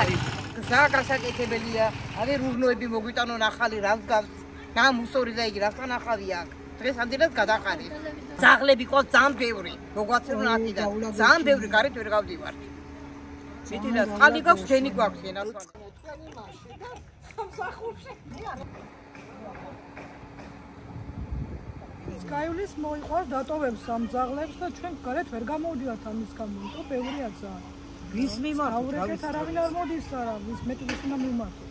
არის? გასაკეთებელია. აი რუღნოები მოგვიტანონ ახალი რას გავს. რა მუსორი და იგი რასთან ახალია აქ. დღეს ამდენად გადაყარეთ. ძაღლები ყავს ძალიან ბევრი. მოგვაცემ ათიდან. ძალიან ბევრი გარეთ ვერ გავდივართ. მითი რა წყალი გაქვს, გენი გვაქვს ენასვან. Skaiulis მოიყვარს დატოვებს ამ ძაღლებს და ჩვენ გარეთ ვერ გამოვდივართ ამის გამო. თუ ბევრია ძაღლი. ვის მიმართ? აურეკეთ არავინ არ მოდის არა, ვის მეტი ვის უნდა მიმართოს.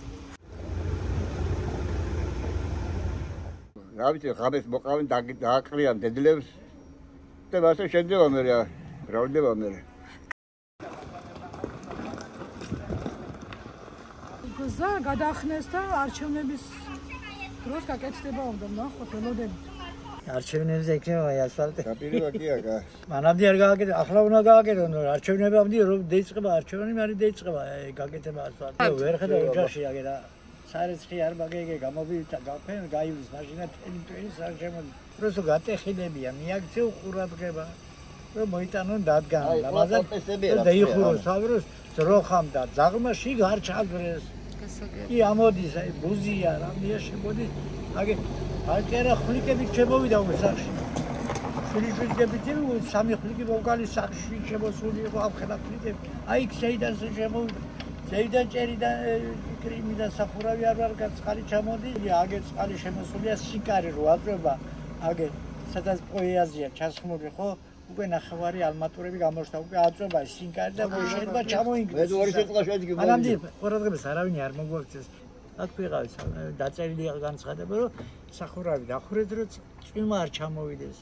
რა ვიცი, ხამეს მოყავენ დააყრიან დედლებს და მასე შეძება მე რავდება მე. გზა გადაახნეს და არჩევნების დროს გაკეთდება უნდა ნახოთ ველოდებით. არჩევნებზე იქნება ასფალტი. დაპირება კი არა. მანამდე არ გააკეთე, ახლა უნდა გააკეთონ, არჩევნებამდე რომ დაიწყება არჩევანი, მari დაიწყება გაკეთება ასფალტი. ვერ ხედავ ოჯახში აგერა. სარეცხი არ მაგეგე გამოვიდა გაფენ გაივლის მაშინა თელი საერთოდ просто გატეხილებია მიაქცევ ყურადღება რომ მოიტანონ დადგან ლამაზად დაიხუროს თავროს ძროხამ და ძაღლმა შიგ არ ჩაგრეს კი ამოდის აი ბუზია რამია შემოდის აგე აჭერა ხლიკები შემოვიდა უსახში შვილიშვილები სამი ხლიკი მოვგალი სახში შემოსული იყო ამხელა ხლიკები აი შეიდან შემოვიდა Შეიძლება წერიდა კრიმიდან სახურავი არ ვარ გაცხალი ჩამოდი აგე წყალი შემოსულია სიკარი რო აწובה აგე სადაც პოეზია ჩასხმული ხო უკვე ნახევარი ალმატურები გამოშთა უკვე აწובה სიკარი და შეიძლება ჩამოინგროს მე ორი შეწყდა შეძგი ანამდე ყურადღებას არავინ არ მოგვაქცეს აქ ვიყავით დაწერილი განცხადება რომ სახურავი დახურეთ რომ წვიმა არ ჩამოვიდეს